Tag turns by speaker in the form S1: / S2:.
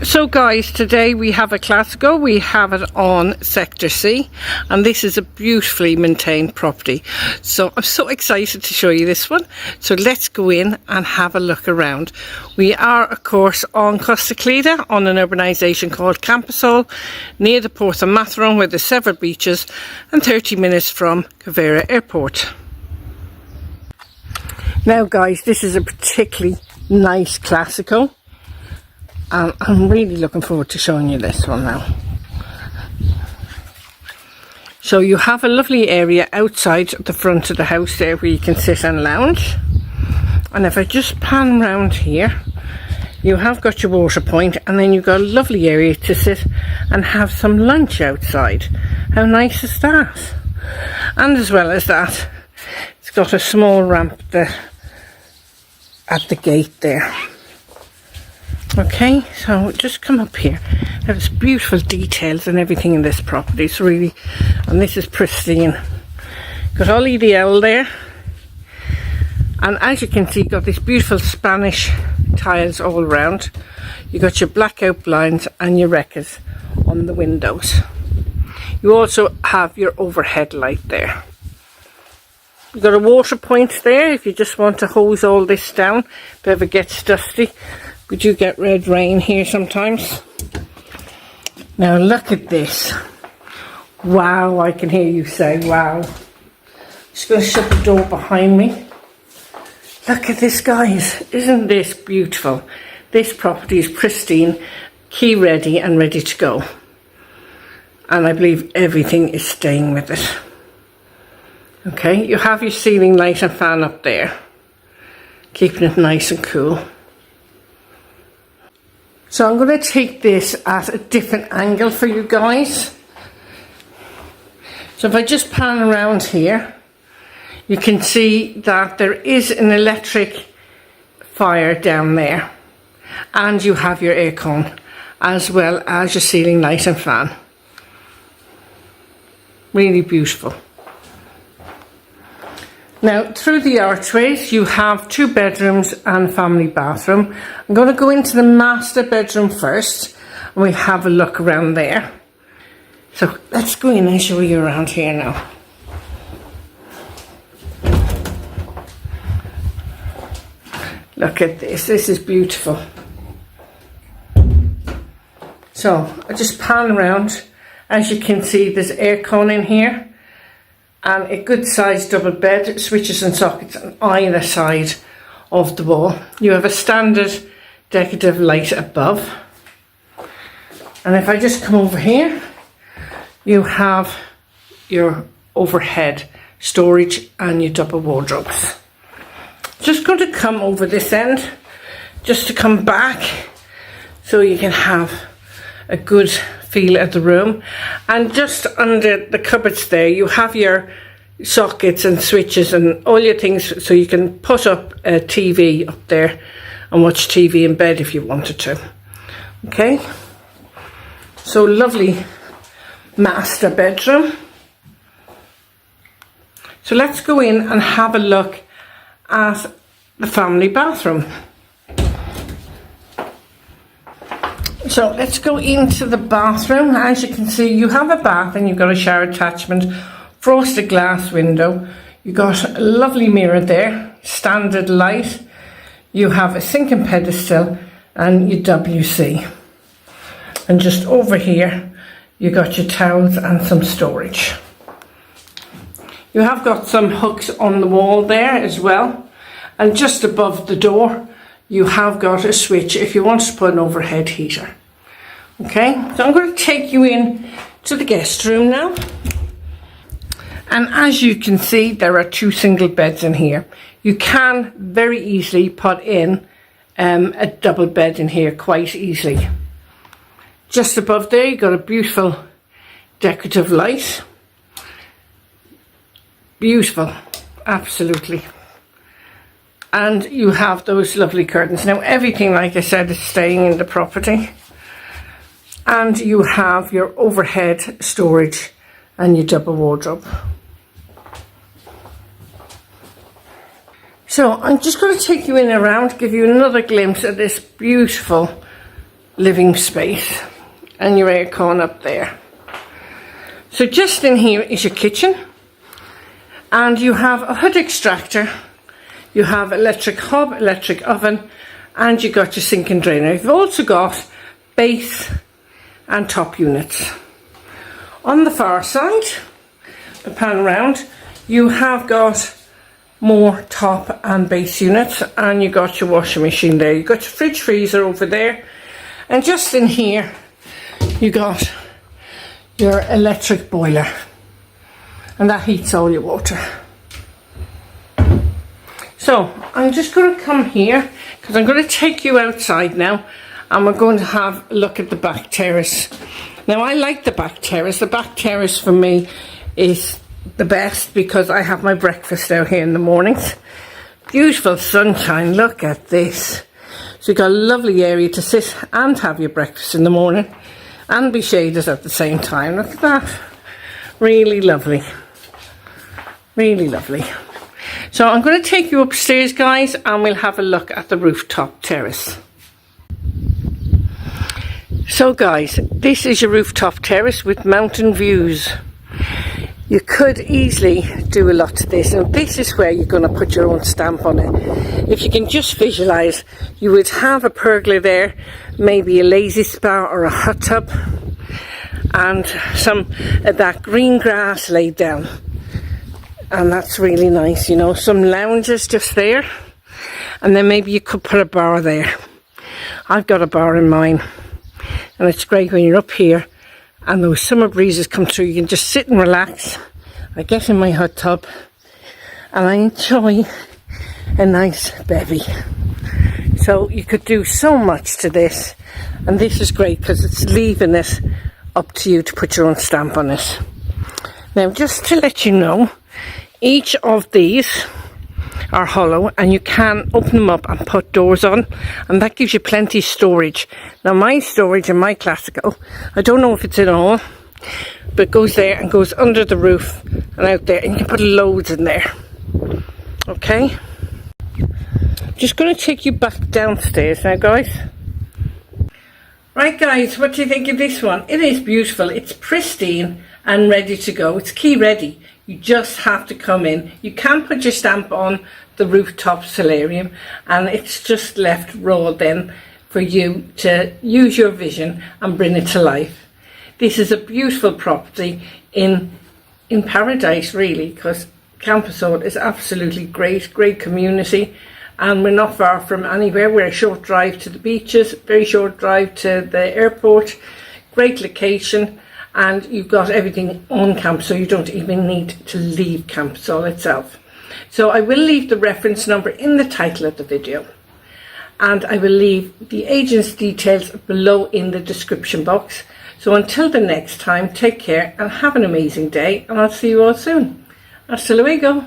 S1: So guys, today we have a Clasico. We have it on Sector C, and this is a beautifully maintained property. So I'm so excited to show you this one. So let's go in and have a look around. We are of course on Costa.Calida on an urbanisation called Camposol, near the Port of Matharon, where there's several beaches, and 30 minutes from Cavera Airport. Now guys, this is a particularly nice Clasico. I'm really looking forward to showing you this one now. So you have a lovely area outside the front of the house there where you can sit and lounge. And if I just pan around here, you have got your water point, and then you've got a lovely area to sit and have some lunch outside. How nice is that? And as well as that, it's got a small ramp there at the gate there. Okay, so just come up here. There's beautiful details and everything in this property. It's really, and this is pristine. Got all EDL there, and as you can see, got these beautiful Spanish tiles all around. You got your blackout blinds and your wreckers on the windows. You also have your overhead light there. You've got a water point there if you just want to hose all this down if it ever gets dusty. We do get red rain here sometimes. Now look at this. Wow, I can hear you say wow. Just going to shut the door behind me. Look at this, guys. Isn't this beautiful? This property is pristine, key ready and ready to go. And I believe everything is staying with it. Okay, you have your ceiling light and fan up there, keeping it nice and cool. So I'm going to take this at a different angle for you guys. So if I just pan around here, you can see that there is an electric fire down there, and you have your aircon as well as your ceiling light and fan. Really beautiful. Now, through the archways, you have 2 bedrooms and a family bathroom. I'm going to go into the master bedroom first, and we have a look around there. So let's go in and show you around here now. Look at this. This is beautiful. So I just pan around. As you can see, there's aircon in here, and a good sized double bed, switches and sockets on either side of the wall. You have a standard decorative light above. And if I just come over here, you have your overhead storage and your double wardrobes. Just going to come over this end, just to come back so you can have a good feel of the room. And just under the cupboards there, you have your sockets and switches and all your things, so you can put up a TV up there and watch TV in bed if you wanted to. Okay, so lovely master bedroom. So let's go in and have a look at the family bathroom. So let's go into the bathroom. As you can see, you have a bath and you've got a shower attachment, frosted glass window. You've got a lovely mirror there, standard light. You have a sink and pedestal and your WC. And just over here, you got your towels and some storage. You have got some hooks on the wall there as well. And just above the door, you have got a switch if you want to put an overhead heater. Okay, so I'm going to take you in to the guest room now. And as you can see, there are 2 single beds in here. You can very easily put in a double bed in here quite easily. Just above there, you've got a beautiful decorative light. Beautiful, absolutely. And you have those lovely curtains. Now everything, like I said, is staying in the property. And you have your overhead storage and your double wardrobe. So I'm just going to take you in around, give you another glimpse of this beautiful living space and your aircon up there. So just in here is your kitchen, and you have a hood extractor, you have electric hob, electric oven, and you got your sink and drainer. You've also got base and top units. On the far side, the pan around, you have got more top and base units, and you got your washing machine there. You got your fridge freezer over there, and just in here you got your electric boiler, and that heats all your water. So I'm just going to come here because I'm going to take you outside now, and we're going to have a look at the back terrace. Now I like the back terrace. The back terrace for me is the best because I have my breakfast out here in the mornings. Beautiful sunshine, look at this. So you've got a lovely area to sit and have your breakfast in the morning and be shaded at the same time. Look at that. Really lovely. Really lovely. So I'm going to take you upstairs, guys, and we'll have a look at the rooftop terrace. So guys, this is your rooftop terrace with mountain views. You could easily do a lot to this, and this is where you're going to put your own stamp on it. If you can just visualise, you would have a pergola there, maybe a lazy spa or a hot tub, and some of that green grass laid down. And that's really nice, you know, some lounges just there, and then maybe you could put a bar there. I've got a bar in mine, and it's great when you're up here and those summer breezes come through. You can just sit and relax. I get in my hot tub and I enjoy a nice bevy. So you could do so much to this, and this is great because it's leaving it up to you to put your own stamp on it. Now, just to let you know, each of these are hollow, and you can open them up and put doors on, and that gives you plenty of storage. Now my storage in my Clasico, I don't know if it's in all, but it goes there and goes under the roof and out there, and you can put loads in there. Okay, just going to take you back downstairs now, guys. Right guys, what do you think of this one? It is beautiful. It's pristine and ready to go. It's key ready. You just have to come in. You can put your stamp on the rooftop solarium, and it's just left raw then for you to use your vision and bring it to life. This is a beautiful property in paradise, really, because Camposol is absolutely great community, and we're not far from anywhere. We're a short drive to the beaches, very short drive to the airport, great location. And you've got everything on campus, so you don't even need to leave Camposol itself. So I will leave the reference number in the title of the video, and I will leave the agent's details below in the description box. So until the next time, take care and have an amazing day, and I'll see you all soon. Hasta luego.